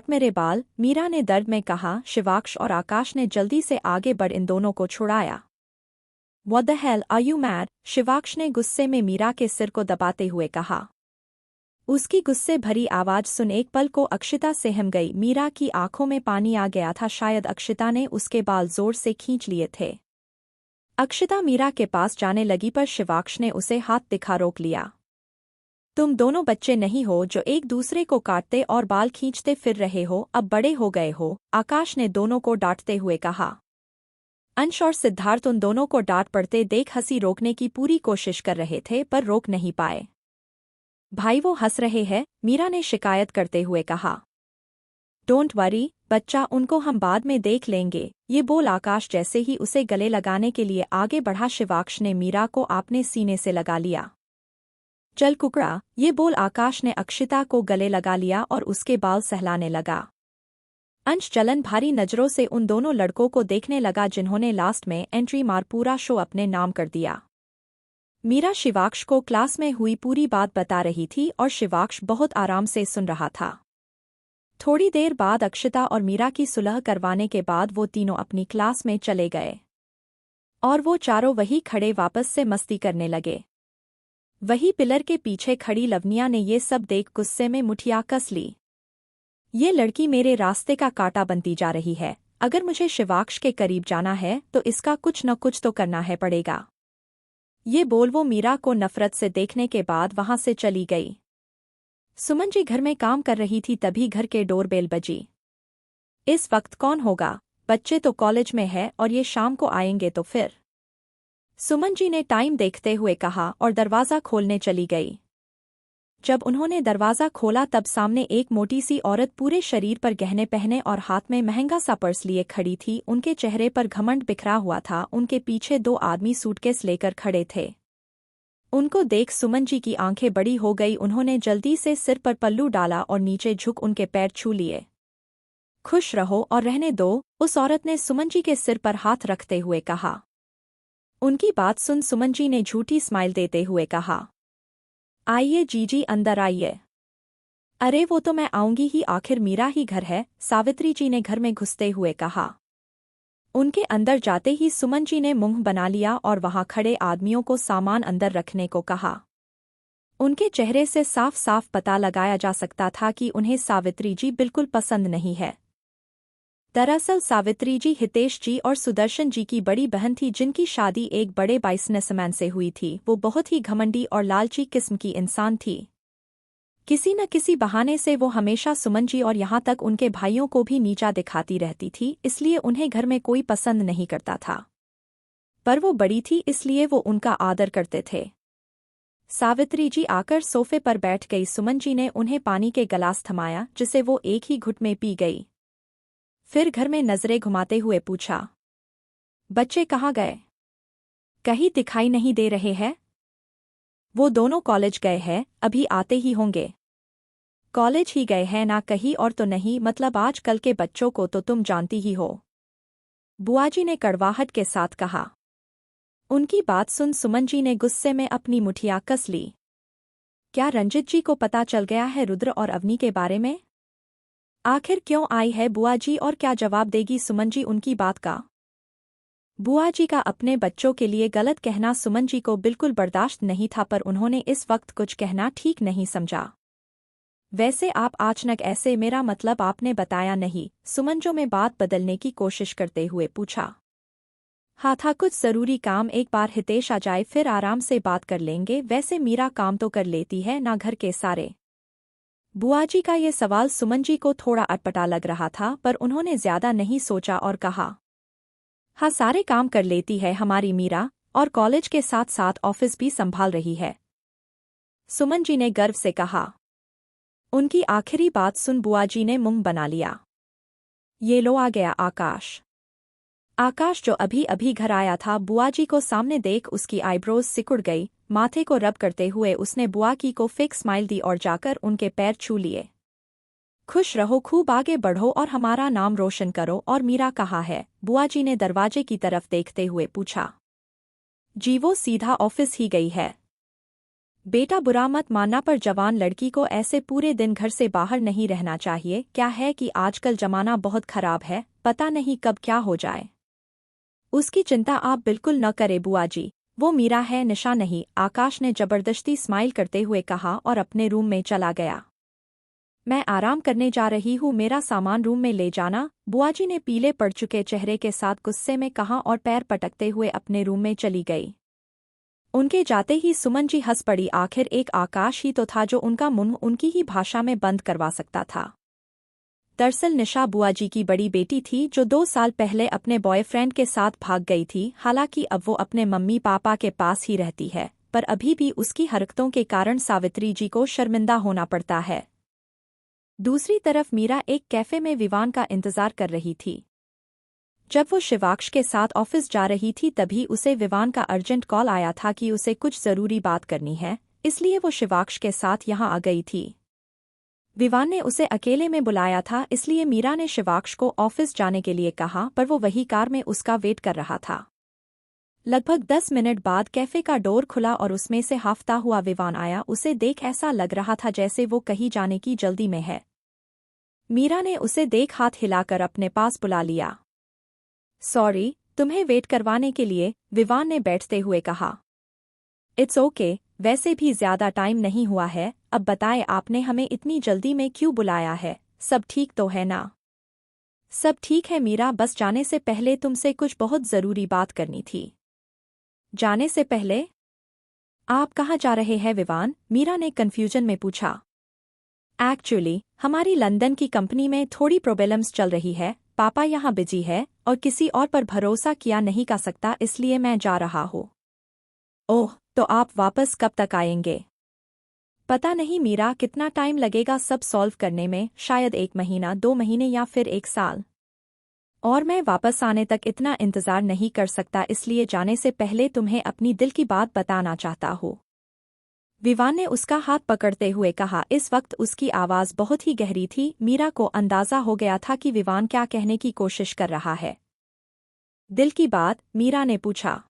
मेरे बाल, मीरा ने दर्द में कहा। शिवाक्ष और आकाश ने जल्दी से आगे बढ़ इन दोनों को छुड़ाया। What the hell are you mad? Shivaksh ने गुस्से में मीरा के सिर को दबाते हुए कहा। उसकी गुस्से भरी आवाज सुन एक पल को अक्षता सहम गई। मीरा की आंखों में पानी आ गया था, शायद अक्षता ने उसके बाल जोर से खींच लिए थे। अक्षता मीरा के पास जाने लगी, पर शिवाक्ष ने उसे हाथ दिखा रोक लिया। तुम दोनों बच्चे नहीं हो जो एक दूसरे को काटते और बाल खींचते फिर रहे हो, अब बड़े हो गए हो, आकाश ने दोनों को डांटते हुए कहा। अंश और सिद्धार्थ उन दोनों को डांट पड़ते देख हंसी रोकने की पूरी कोशिश कर रहे थे, पर रोक नहीं पाए। भाई वो हंस रहे हैं, मीरा ने शिकायत करते हुए कहा। डोंट वरी बच्चा, उनको हम बाद में देख लेंगे, ये बोल आकाश जैसे ही उसे गले लगाने के लिए आगे बढ़ा, शिवाक्ष ने मीरा को अपने सीने से लगा लिया। चल कुकड़ा, ये बोल आकाश ने अक्षता को गले लगा लिया और उसके बाल सहलाने लगा। अंश जलन भारी नजरों से उन दोनों लड़कों को देखने लगा जिन्होंने लास्ट में एंट्री मार पूरा शो अपने नाम कर दिया। मीरा शिवाक्ष को क्लास में हुई पूरी बात बता रही थी और शिवाक्ष बहुत आराम से सुन रहा था। थोड़ी देर बाद अक्षता और मीरा की सुलह करवाने के बाद वो तीनों अपनी क्लास में चले गए और वो चारों वही खड़े वापस से मस्ती करने लगे। वही पिलर के पीछे खड़ी लवनिया ने ये सब देख गुस्से में मुठिया कस ली। ये लड़की मेरे रास्ते का कांटा बनती जा रही है, अगर मुझे शिवाक्ष के करीब जाना है तो इसका कुछ न कुछ तो करना है पड़ेगा। ये बोल वो मीरा को नफरत से देखने के बाद वहां से चली गई। सुमन जी घर में काम कर रही थी, तभी घर के डोरबेल बजी। इस वक्त कौन होगा, बच्चे तो कॉलेज में है और ये शाम को आएंगे तो फिर। सुमन जी ने टाइम देखते हुए कहा और दरवाज़ा खोलने चली गई। जब उन्होंने दरवाज़ा खोला तब सामने एक मोटी सी औरत पूरे शरीर पर गहने पहने और हाथ में महंगा सा पर्स लिए खड़ी थी। उनके चेहरे पर घमंड बिखरा हुआ था। उनके पीछे दो आदमी सूटकेस लेकर खड़े थे। उनको देख सुमन जी की आंखें बड़ी हो गई। उन्होंने जल्दी से सिर पर पल्लू डाला और नीचे झुक उनके पैर छू लिए। खुश रहो और रहने दो, उस औरत ने सुमन जी के सिर पर हाथ रखते हुए कहा। उनकी बात सुन सुमन जी ने झूठी स्माइल देते हुए कहा, आइए जीजी अंदर आइए। अरे वो तो मैं आऊंगी ही, आखिर मीरा ही घर है, सावित्री जी ने घर में घुसते हुए कहा। उनके अंदर जाते ही सुमन जी ने मुंह बना लिया और वहां खड़े आदमियों को सामान अंदर रखने को कहा। उनके चेहरे से साफ साफ पता लगाया जा सकता था कि उन्हें सावित्री जी बिल्कुल पसंद नहीं है। दरअसल सावित्री जी हितेश जी और सुदर्शन जी की बड़ी बहन थी, जिनकी शादी एक बड़े बिजनेसमैन से हुई थी। वो बहुत ही घमंडी और लालची किस्म की इंसान थी। किसी न किसी बहाने से वो हमेशा सुमन जी और यहाँ तक उनके भाइयों को भी नीचा दिखाती रहती थी, इसलिए उन्हें घर में कोई पसंद नहीं करता था। पर वो बड़ी थी इसलिए वो उनका आदर करते थे। सावित्री जी आकर सोफे पर बैठ गई। सुमन जी ने उन्हें पानी के गिलास थमाया जिसे वो एक ही घुट में पी गई। फिर घर में नजरें घुमाते हुए पूछा, बच्चे कहाँ गए? कहीं दिखाई नहीं दे रहे हैं। वो दोनों कॉलेज गए हैं, अभी आते ही होंगे। कॉलेज ही गए हैं ना, कहीं और तो नहीं। मतलब आजकल के बच्चों को तो तुम जानती ही हो, बुआजी ने कड़वाहट के साथ कहा। उनकी बात सुन सुमन जी ने गुस्से में अपनी मुठियां कस ली। क्या रंजित जी को पता चल गया है रुद्र और अवनी के बारे में? आखिर क्यों आई है बुआ जी और क्या जवाब देगी सुमन जी उनकी बात का? बुआ जी का अपने बच्चों के लिए गलत कहना सुमन जी को बिल्कुल बर्दाश्त नहीं था, पर उन्होंने इस वक्त कुछ कहना ठीक नहीं समझा। वैसे आप अचानक ऐसे, मेरा मतलब आपने बताया नहीं, सुमन जो में बात बदलने की कोशिश करते हुए पूछा। हाँ था कुछ जरूरी काम, एक बार हितेश आ जाए फिर आराम से बात कर लेंगे। वैसे मीरा काम तो कर लेती है ना घर के सारे? बुआजी का ये सवाल सुमन जी को थोड़ा अटपटा लग रहा था, पर उन्होंने ज्यादा नहीं सोचा और कहा, हाँ सारे काम कर लेती है हमारी मीरा, और कॉलेज के साथ साथ ऑफिस भी संभाल रही है, सुमन जी ने गर्व से कहा। उनकी आखिरी बात सुन बुआजी ने मुंह बना लिया। ये लो आ गया आकाश। आकाश जो अभी अभी घर आया था, बुआजी को सामने देख उसकी आईब्रोज सिकुड़ गई। माथे को रब करते हुए उसने बुआ की को फेक स्माइल दी और जाकर उनके पैर छू लिए। खुश रहो, खूब आगे बढ़ो और हमारा नाम रोशन करो। और मीरा कहाँ है? बुआजी ने दरवाजे की तरफ देखते हुए पूछा। जी वो सीधा ऑफिस ही गई है। बेटा बुरा मत मानना, पर जवान लड़की को ऐसे पूरे दिन घर से बाहर नहीं रहना चाहिए। क्या है कि आजकल जमाना बहुत खराब है, पता नहीं कब क्या हो जाए। उसकी चिंता आप बिल्कुल न करें बुआजी, वो मीरा है, निशा नहीं, आकाश ने जबरदस्ती स्माइल करते हुए कहा और अपने रूम में चला गया। मैं आराम करने जा रही हूँ, मेरा सामान रूम में ले जाना, बुआजी ने पीले पड़ चुके चेहरे के साथ गुस्से में कहा और पैर पटकते हुए अपने रूम में चली गई। उनके जाते ही सुमन जी हंस पड़ी। आखिर एक आकाश ही तो था जो उनका मुंह उनकी ही भाषा में बंद करवा सकता था। दरअसल निशा बुआजी की बड़ी बेटी थी जो 2 साल पहले अपने बॉयफ्रेंड के साथ भाग गई थी। हालांकि अब वो अपने मम्मी पापा के पास ही रहती है, पर अभी भी उसकी हरकतों के कारण सावित्री जी को शर्मिंदा होना पड़ता है। दूसरी तरफ मीरा एक कैफे में विवान का इंतजार कर रही थी। जब वो शिवाक्ष के साथ ऑफिस जा रही थी तभी उसे विवान का अर्जेंट कॉल आया था कि उसे कुछ जरूरी बात करनी है, इसलिए वो शिवाक्ष के साथ यहां आ गई थी। विवान ने उसे अकेले में बुलाया था, इसलिए मीरा ने शिवाक्ष को ऑफिस जाने के लिए कहा, पर वो वही कार में उसका वेट कर रहा था। लगभग 10 मिनट बाद कैफे का डोर खुला और उसमें से हाफता हुआ विवान आया। उसे देख ऐसा लग रहा था जैसे वो कहीं जाने की जल्दी में है। मीरा ने उसे देख हाथ हिलाकर अपने पास बुला लिया। सॉरी तुम्हें वेट करवाने के लिए, विवान ने बैठते हुए कहा। इट्स ओके, वैसे भी ज्यादा टाइम नहीं हुआ है। अब बताएं आपने हमें इतनी जल्दी में क्यों बुलाया है? सब ठीक तो है ना? सब ठीक है मीरा, बस जाने से पहले तुमसे कुछ बहुत जरूरी बात करनी थी। जाने से पहले? आप कहाँ जा रहे हैं विवान? मीरा ने कंफ्यूजन में पूछा। एक्चुअली हमारी लंदन की कंपनी में थोड़ी प्रॉब्लम्स चल रही है, पापा यहाँ बिजी है और किसी और पर भरोसा किया नहीं जा सकता, इसलिए मैं जा रहा हूँ। ओह, तो आप वापस कब तक आएंगे? पता नहीं मीरा, कितना टाइम लगेगा सब सॉल्व करने में, शायद 1 महीना, 2 महीने या फिर 1 साल। और मैं वापस आने तक इतना इंतजार नहीं कर सकता, इसलिए जाने से पहले तुम्हें अपनी दिल की बात बताना चाहता हूँ। विवान ने उसका हाथ पकड़ते हुए कहा। इस वक्त उसकी आवाज बहुत ही गहरी थी। मीरा को अंदाजा हो गया था कि विवान क्या कहने की कोशिश कर रहा है। दिल की बात? मीरा ने पूछा।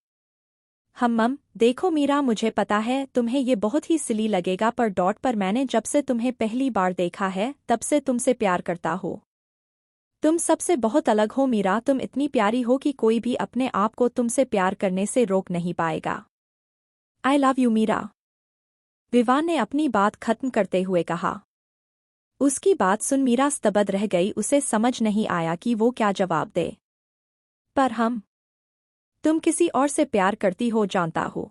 मम देखो मीरा, मुझे पता है तुम्हें ये बहुत ही सिली लगेगा, पर मैंने जब से तुम्हें पहली बार देखा है तब से तुमसे प्यार करता हो। तुम सबसे बहुत अलग हो मीरा, तुम इतनी प्यारी हो कि कोई भी अपने आप को तुमसे प्यार करने से रोक नहीं पाएगा। I love you Meera, Vivaan ने अपनी बात खत्म करते हुए कहा। उसकी बात सुन मीरा स्तब्ध रह गई। उसे समझ नहीं आया कि वो क्या जवाब दे। पर तुम किसी और से प्यार करती हो जानता हो,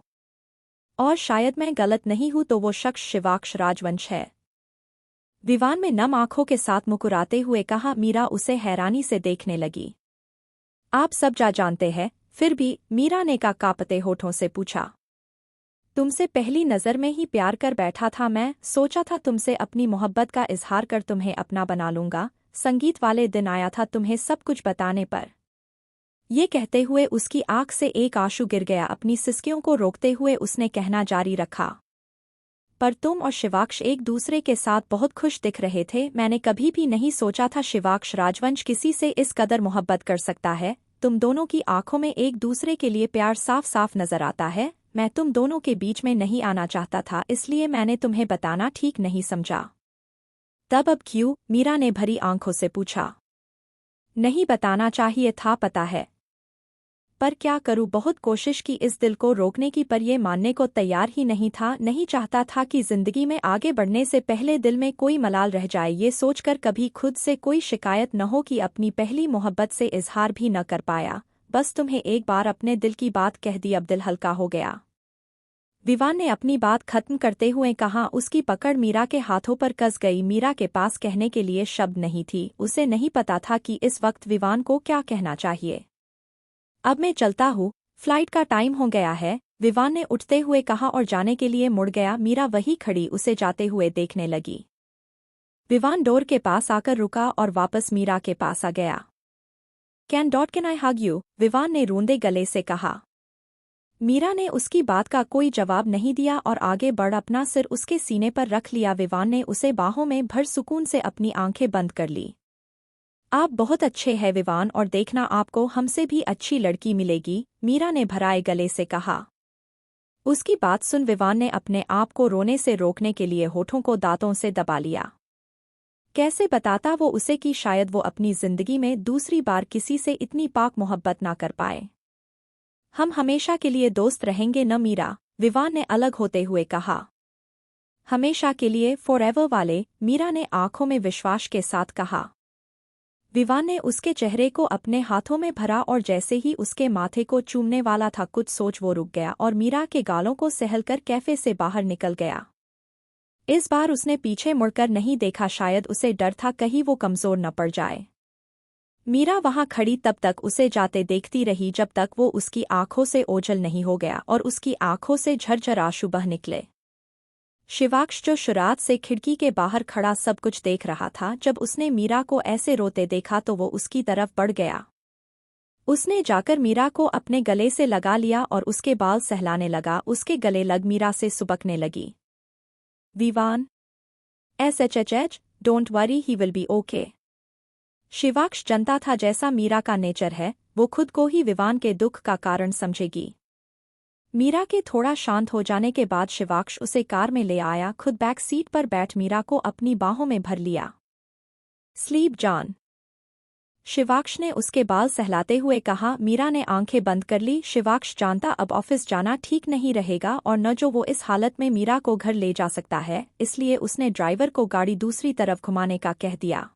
और शायद मैं गलत नहीं हूं तो वो शख्स शिवाक्ष राजवंश है, विवान में नम आंखों के साथ मुकुराते हुए कहा। मीरा उसे हैरानी से देखने लगी। आप सब जानते हैं, फिर भी? मीरा ने कांपते होठों से पूछा। तुमसे पहली नज़र में ही प्यार कर बैठा था मैं, सोचा था तुमसे अपनी मोहब्बत का इजहार कर तुम्हें अपना बना लूंगा, संगीत वाले दिन आया था तुम्हें सब कुछ बताने पर। ये कहते हुए उसकी आंख से एक आंसू गिर गया। अपनी सिसकियों को रोकते हुए उसने कहना जारी रखा, पर तुम और शिवाक्ष एक दूसरे के साथ बहुत खुश दिख रहे थे। मैंने कभी भी नहीं सोचा था शिवाक्ष राजवंश किसी से इस कदर मोहब्बत कर सकता है। तुम दोनों की आंखों में एक दूसरे के लिए प्यार साफ साफ नजर आता है। मैं तुम दोनों के बीच में नहीं आना चाहता था, इसलिए मैंने तुम्हें बताना ठीक नहीं समझा। तब अब क्यों? मीरा ने भरी आंखों से पूछा। नहीं बताना चाहिए था, पता है, पर क्या करूं, बहुत कोशिश की इस दिल को रोकने की, पर ये मानने को तैयार ही नहीं था। नहीं चाहता था कि जिंदगी में आगे बढ़ने से पहले दिल में कोई मलाल रह जाए। ये सोचकर कभी खुद से कोई शिकायत न हो कि अपनी पहली मोहब्बत से इजहार भी न कर पाया। बस तुम्हें एक बार अपने दिल की बात कह दी, अब दिल हल्का हो गया। विवान ने अपनी बात खत्म करते हुए कहा। उसकी पकड़ मीरा के हाथों पर कस गई। मीरा के पास कहने के लिए शब्द नहीं थी। उसे नहीं पता था कि इस वक्त विवान को क्या कहना चाहिए। अब मैं चलता हूँ, फ्लाइट का टाइम हो गया है, विवान ने उठते हुए कहा और जाने के लिए मुड़ गया। मीरा वही खड़ी उसे जाते हुए देखने लगी। विवान डोर के पास आकर रुका और वापस मीरा के पास आ गया। Can I hug you? Vivaan ने रूंधे गले से कहा। मीरा ने उसकी बात का कोई जवाब नहीं दिया और आगे बढ़ अपना सिर उसके सीने पर रख लिया। विवान ने उसे बाहों में भर सुकून से अपनी आंखें बंद कर ली। आप बहुत अच्छे हैं विवान, और देखना आपको हमसे भी अच्छी लड़की मिलेगी, मीरा ने भराए गले से कहा। उसकी बात सुन विवान ने अपने आप को रोने से रोकने के लिए होठों को दांतों से दबा लिया। कैसे बताता वो उसे कि शायद वो अपनी जिंदगी में दूसरी बार किसी से इतनी पाक मोहब्बत ना कर पाए। हम हमेशा के लिए दोस्त रहेंगे न मीरा? विवान ने अलग होते हुए कहा। हमेशा के लिए, फॉरएवर वाले, मीरा ने आंखों में विश्वास के साथ कहा। विवान ने उसके चेहरे को अपने हाथों में भरा और जैसे ही उसके माथे को चूमने वाला था कुछ सोच वो रुक गया और मीरा के गालों को सहलकर कैफे से बाहर निकल गया। इस बार उसने पीछे मुड़कर नहीं देखा, शायद उसे डर था कहीं वो कमजोर न पड़ जाए। मीरा वहां खड़ी तब तक उसे जाते देखती रही जब तक वो उसकी आंखों से ओझल नहीं हो गया और उसकी आंखों से झरझर आंसू बह निकले। शिवाक्ष जो शुरुआत से खिड़की के बाहर खड़ा सब कुछ देख रहा था, जब उसने मीरा को ऐसे रोते देखा तो वो उसकी तरफ बढ़ गया। उसने जाकर मीरा को अपने गले से लगा लिया और उसके बाल सहलाने लगा। उसके गले लग मीरा से सुबकने लगी। विवान, एच, don't worry, he will be okay. Shivaksh जानता था जैसा मीरा का नेचर है, वो खुद को ही विवान के दुख का कारण समझेगी। मीरा के थोड़ा शांत हो जाने के बाद शिवाक्ष उसे कार में ले आया। खुद बैक सीट पर बैठ मीरा को अपनी बाहों में भर लिया। स्लीप जान, शिवाक्ष ने उसके बाल सहलाते हुए कहा। मीरा ने आंखें बंद कर ली। शिवाक्ष जानता अब ऑफिस जाना ठीक नहीं रहेगा और न जो वो इस हालत में मीरा को घर ले जा सकता है, इसलिए उसने ड्राइवर को गाड़ी दूसरी तरफ घुमाने का कह दिया।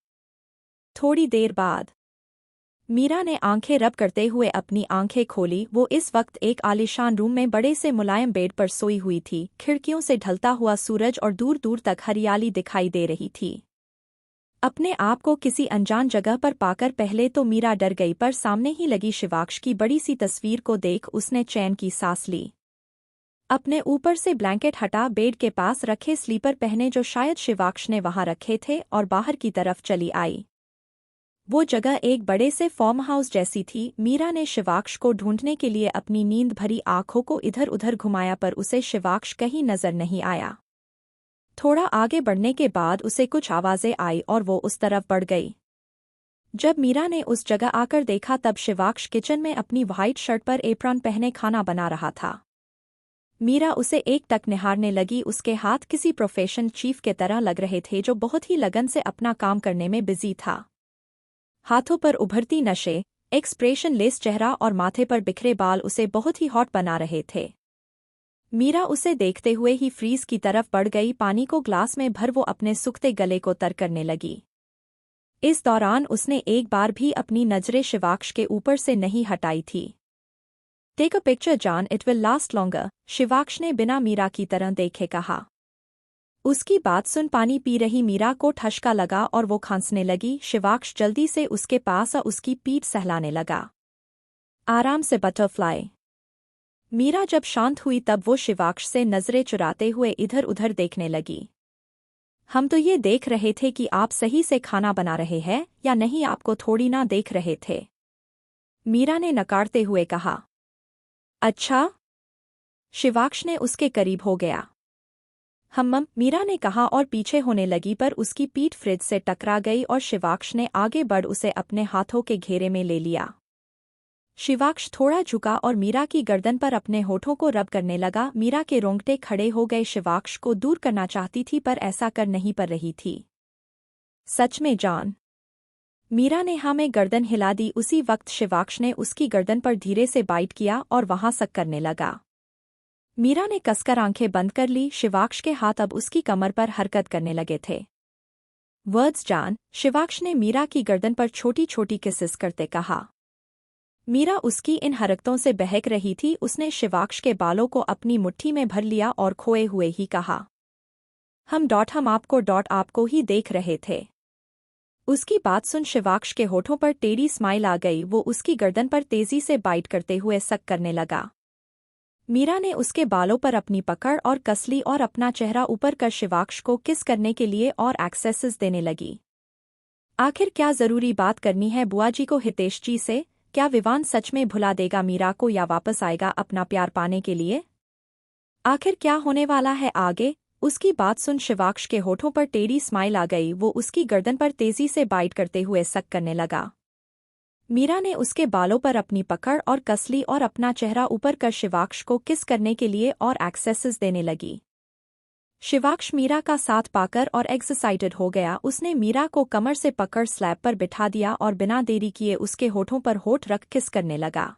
थोड़ी देर बाद मीरा ने आंखें रब करते हुए अपनी आंखें खोली। वो इस वक्त एक आलीशान रूम में बड़े से मुलायम बेड पर सोई हुई थी। खिड़कियों से ढलता हुआ सूरज और दूर दूर तक हरियाली दिखाई दे रही थी। अपने आप को किसी अनजान जगह पर पाकर पहले तो मीरा डर गई, पर सामने ही लगी शिवाक्ष की बड़ी सी तस्वीर को देख उसने चैन की सांस ली। अपने ऊपर से ब्लैंकेट हटा बेड के पास रखे स्लीपर पहने जो शायद शिवाक्ष ने वहां रखे थे और बाहर की तरफ चली आई। वो जगह एक बड़े से फार्म हाउस जैसी थी। मीरा ने शिवाक्ष को ढूंढने के लिए अपनी नींद भरी आंखों को इधर उधर घुमाया, पर उसे शिवाक्ष कहीं नजर नहीं आया। थोड़ा आगे बढ़ने के बाद उसे कुछ आवाजें आई और वो उस तरफ बढ़ गई। जब मीरा ने उस जगह आकर देखा तब शिवाक्ष किचन में अपनी व्हाइट शर्ट पर एप्रॉन पहने खाना बना रहा था। मीरा उसे एक टक निहारने लगी। उसके हाथ किसी प्रोफेशनल चीफ के तरह लग रहे थे जो बहुत ही लगन से अपना काम करने में बिजी था। हाथों पर उभरती नशे, एक्सप्रेशनलेस चेहरा और माथे पर बिखरे बाल उसे बहुत ही हॉट बना रहे थे। मीरा उसे देखते हुए ही फ्रीज की तरफ बढ़ गई। पानी को ग्लास में भर वो अपने सूखते गले को तर करने लगी। इस दौरान उसने एक बार भी अपनी नजरें शिवाक्ष के ऊपर से नहीं हटाई थी। Take a picture John, it will last longer, Shivaksh ने बिना मीरा की तरह देखे कहा। उसकी बात सुन पानी पी रही मीरा को ठसका लगा और वो खांसने लगी। शिवाक्ष जल्दी से उसके पास आ उसकी पीठ सहलाने लगा। आराम से बटरफ्लाई। मीरा जब शांत हुई तब वो शिवाक्ष से नजरें चुराते हुए इधर उधर देखने लगी। हम तो ये देख रहे थे कि आप सही से खाना बना रहे हैं या नहीं, आपको थोड़ी ना देख रहे थे, मीरा ने नकारते हुए कहा। अच्छा? शिवाक्ष ने उसके करीब हो गया। मीरा ने कहा और पीछे होने लगी, पर उसकी पीठ फ्रिज से टकरा गई और शिवाक्ष ने आगे बढ़ उसे अपने हाथों के घेरे में ले लिया। शिवाक्ष थोड़ा झुका और मीरा की गर्दन पर अपने होठों को रब करने लगा। मीरा के रोंगटे खड़े हो गए। शिवाक्ष को दूर करना चाहती थी पर ऐसा कर नहीं पा रही थी। सच में जान? मीरा ने हाँ में गर्दन हिला दी। उसी वक्त शिवाक्ष ने उसकी गर्दन पर धीरे से बाइट किया और वहां सक करने लगा। मीरा ने कसकर आंखें बंद कर ली। शिवाक्ष के हाथ अब उसकी कमर पर हरकत करने लगे थे। वर्ड्स जान, शिवाक्ष ने मीरा की गर्दन पर छोटी छोटी किसेस करते कहा। मीरा उसकी इन हरकतों से बहक रही थी। उसने शिवाक्ष के बालों को अपनी मुट्ठी में भर लिया और खोए हुए ही कहा, हम आपको ही देख रहे थे। उसकी बात सुन शिवाक्ष के होठों पर टेढ़ी स्माइल आ गई। वो उसकी गर्दन पर तेजी से बाइट करते हुए सक करने लगा। मीरा ने उसके बालों पर अपनी पकड़ और कस ली और अपना चेहरा ऊपर कर शिवाक्ष को किस करने के लिए और एक्सेसेस देने लगी। आखिर क्या जरूरी बात करनी है बुआ जी को हितेश जी से? क्या विवान सच में भुला देगा मीरा को या वापस आएगा अपना प्यार पाने के लिए? आखिर क्या होने वाला है आगे? उसकी बात सुन शिवाक्ष के होठों पर टेढ़ी स्माइल आ गई। वो उसकी गर्दन पर तेजी से बाइट करते हुए सक करने लगा। मीरा ने उसके बालों पर अपनी पकड़ और कस ली और अपना चेहरा ऊपर कर शिवाक्ष को किस करने के लिए और एक्सेसेस देने लगी। शिवाक्ष मीरा का साथ पाकर और एक्साइटेड हो गया। उसने मीरा को कमर से पकड़ स्लैब पर बिठा दिया और बिना देरी किए उसके होठों पर होठ रख किस करने लगा।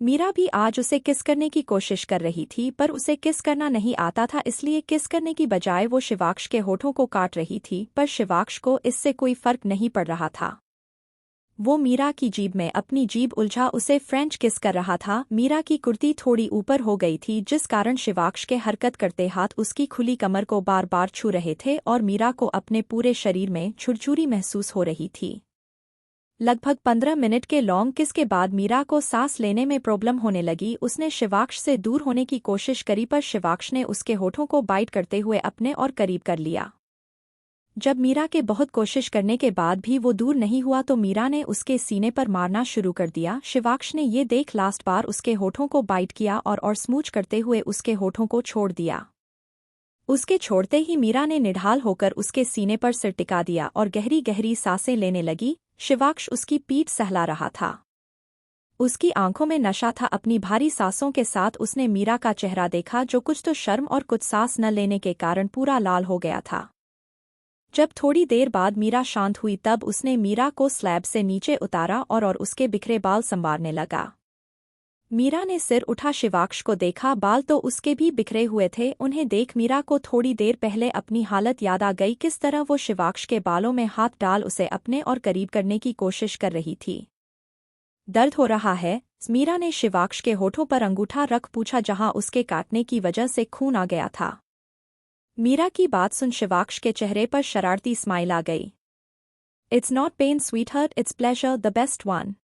मीरा भी आज उसे किस करने की कोशिश कर रही थी, पर उसे किस करना नहीं आता था, इसलिए किस करने की बजाय वो शिवाक्ष के होठों को काट रही थी। पर शिवाक्ष को इससे कोई फर्क नहीं पड़ रहा था। वो मीरा की जीभ में अपनी जीभ उलझा उसे फ्रेंच किस कर रहा था। मीरा की कुर्ती थोड़ी ऊपर हो गई थी, जिस कारण शिवाक्ष के हरकत करते हाथ उसकी खुली कमर को बार बार छू रहे थे और मीरा को अपने पूरे शरीर में छुरछुरी महसूस हो रही थी। लगभग 15 मिनट के लॉन्ग किस के बाद मीरा को सांस लेने में प्रॉब्लम होने लगी। उसने शिवाक्ष से दूर होने की कोशिश करी, पर शिवाक्ष ने उसके होठों को बाइट करते हुए अपने और करीब कर लिया। जब मीरा के बहुत कोशिश करने के बाद भी वो दूर नहीं हुआ तो मीरा ने उसके सीने पर मारना शुरू कर दिया। शिवाक्ष ने ये देख लास्ट बार उसके होठों को बाइट किया और स्मूच करते हुए उसके होठों को छोड़ दिया। उसके छोड़ते ही मीरा ने निढाल होकर उसके सीने पर सिर टिका दिया और गहरी गहरी सांसें लेने लगी। शिवाक्ष उसकी पीठ सहला रहा था। उसकी आंखों में नशा था। अपनी भारी सांसों के साथ उसने मीरा का चेहरा देखा, जो कुछ तो शर्म और कुछ सांस न लेने के कारण पूरा लाल हो गया था। जब थोड़ी देर बाद मीरा शांत हुई तब उसने मीरा को स्लैब से नीचे उतारा और उसके बिखरे बाल संवारने लगा। मीरा ने सिर उठा शिवाक्ष को देखा। बाल तो उसके भी बिखरे हुए थे। उन्हें देख मीरा को थोड़ी देर पहले अपनी हालत याद आ गई, किस तरह वो शिवाक्ष के बालों में हाथ डाल उसे अपने और करीब करने की कोशिश कर रही थी। दर्द हो रहा है? मीरा ने शिवाक्ष के होठों पर अंगूठा रख पूछा, जहां उसके काटने की वजह से खून आ गया था। मीरा की बात सुन शिवाक्ष के चेहरे पर शरारती स्माइल आ गई। It's not pain sweetheart, it's pleasure, the best one.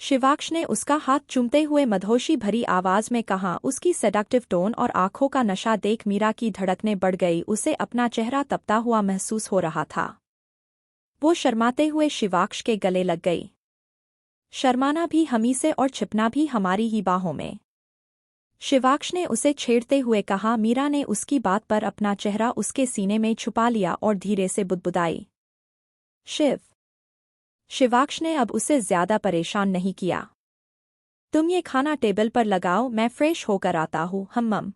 Shivaksh ने उसका हाथ चूमते हुए मदहोशी भरी आवाज में कहा। उसकी सेडक्टिव टोन और आंखों का नशा देख मीरा की धड़कनें बढ़ गई। उसे अपना चेहरा तपता हुआ महसूस हो रहा था। वो शर्माते हुए शिवाक्ष के गले लग गई। शर्माना भी हमी से और छिपना भी हमारी ही बाहों में, शिवाक्ष ने उसे छेड़ते हुए कहा। मीरा ने उसकी बात पर अपना चेहरा उसके सीने में छुपा लिया और धीरे से बुदबुदाई, शिव। शिवाक्ष ने अब उसे ज्यादा परेशान नहीं किया। तुम ये खाना टेबल पर लगाओ, मैं फ्रेश होकर आता हूँ। हम।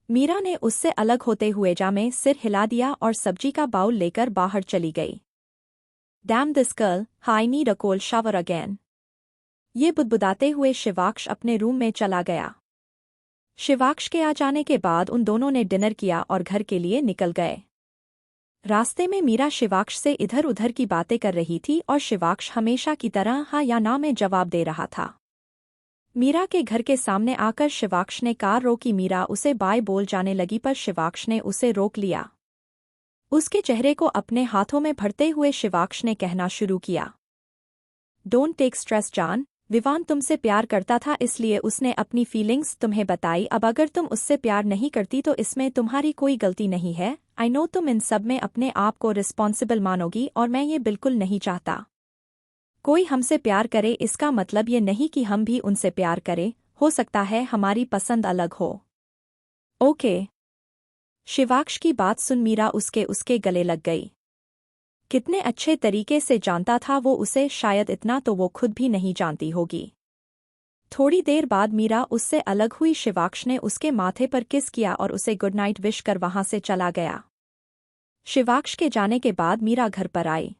मीरा ने उससे अलग होते हुए में सिर हिला दिया और सब्जी का बाउल लेकर बाहर चली गई। Dam this girl, I need a cold shower again. ये बुदबुदाते हुए शिवाक्ष अपने रूम में चला गया। शिवाक्ष के आ जाने के बाद उन दोनों ने डिनर किया और घर के लिए निकल गए। रास्ते में मीरा शिवाक्ष से इधर उधर की बातें कर रही थी और शिवाक्ष हमेशा की तरह हाँ या ना में जवाब दे रहा था। मीरा के घर के सामने आकर शिवाक्ष ने कार रोकी। मीरा उसे बाय बोल जाने लगी, पर शिवाक्ष ने उसे रोक लिया। उसके चेहरे को अपने हाथों में भरते हुए शिवाक्ष ने कहना शुरू किया, डोंट टेक स्ट्रेस जान, विवान तुमसे प्यार करता था इसलिए उसने अपनी फीलिंग्स तुम्हें बताई। अब अगर तुम उससे प्यार नहीं करती तो इसमें तुम्हारी कोई गलती नहीं है। आई नो तुम इन सब में अपने आप को रिस्पॉन्सिबल मानोगी और मैं ये बिल्कुल नहीं चाहता। कोई हमसे प्यार करे इसका मतलब ये नहीं कि हम भी उनसे प्यार करें। हो सकता है हमारी पसंद अलग हो। ओके। शिवाक्ष की बात सुन मीरा उसके गले लग गई। कितने अच्छे तरीके से जानता था वो उसे, शायद इतना तो वो खुद भी नहीं जानती होगी। थोड़ी देर बाद मीरा उससे अलग हुई। शिवाक्ष ने उसके माथे पर किस किया और उसे गुड नाइट विश कर वहां से चला गया। शिवाक्ष के जाने के बाद मीरा घर पर आई।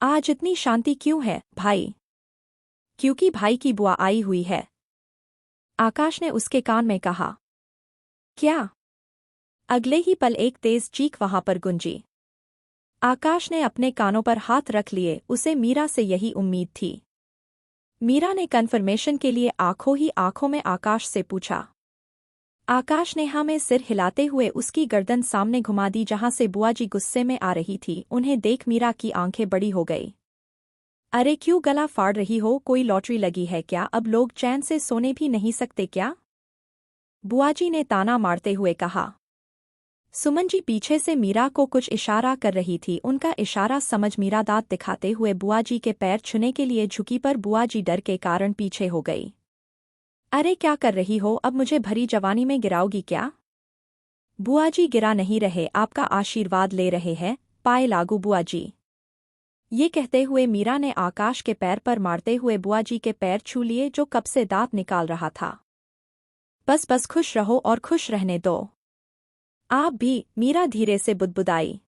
आज इतनी शांति क्यों है भाई? क्योंकि भाई की बुआ आई हुई है, आकाश ने उसके कान में कहा। क्या? अगले ही पल एक तेज चीख वहां पर गूंजी। आकाश ने अपने कानों पर हाथ रख लिए, उसे मीरा से यही उम्मीद थी। मीरा ने कन्फर्मेशन के लिए आंखों में आकाश से पूछा। आकाश ने हाँ में सिर हिलाते हुए उसकी गर्दन सामने घुमा दी जहां से बुआ जी गुस्से में आ रही थी। उन्हें देख मीरा की आंखें बड़ी हो गई। अरे क्यों गला फाड़ रही हो? कोई लॉटरी लगी है क्या? अब लोग चैन से सोने भी नहीं सकते क्या? बुआ जी ने ताना मारते हुए कहा। सुमन जी पीछे से मीरा को कुछ इशारा कर रही थी। उनका इशारा समझ मीरा दांत दिखाते हुए बुआ जी के पैर छूने के लिए झुकी, पर बुआ जी डर के कारण पीछे हो गई। अरे क्या कर रही हो? अब मुझे भरी जवानी में गिराओगी क्या? बुआ जी गिरा नहीं रहे, आपका आशीर्वाद ले रहे हैं, पाए लागू बुआ जी। ये कहते हुए मीरा ने आकाश के पैर पर मारते हुए बुआ जी के पैर छू लिए जो कब से दांत निकाल रहा था। बस बस खुश रहो और खुश रहने दो। आप भी, मीरा धीरे से बुदबुदाई।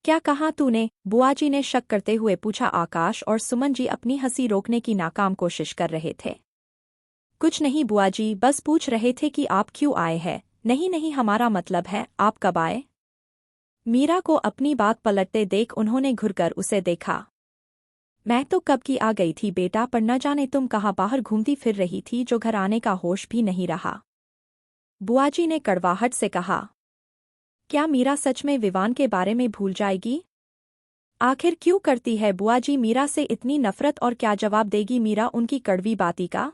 क्या कहा तूने? बुआ जी ने शक करते हुए पूछा। आकाश और सुमन जी अपनी हंसी रोकने की नाकाम कोशिश कर रहे थे। कुछ नहीं बुआ जी, बस पूछ रहे थे कि आप क्यों आए हैं। नहीं नहीं, हमारा मतलब है आप कब आए? मीरा को अपनी बात पलटते देख उन्होंने घुरकर उसे देखा। मैं तो कब की आ गई थी बेटा, पर न जाने तुम कहाँ बाहर घूमती फिर रही थी जो घर आने का होश भी नहीं रहा। बुआ जी ने कड़वाहट से कहा। क्या मीरा सच में विवान के बारे में भूल जाएगी? आखिर क्यों करती है बुआ जी मीरा से इतनी नफरत, और क्या जवाब देगी मीरा उनकी कड़वी बाती का?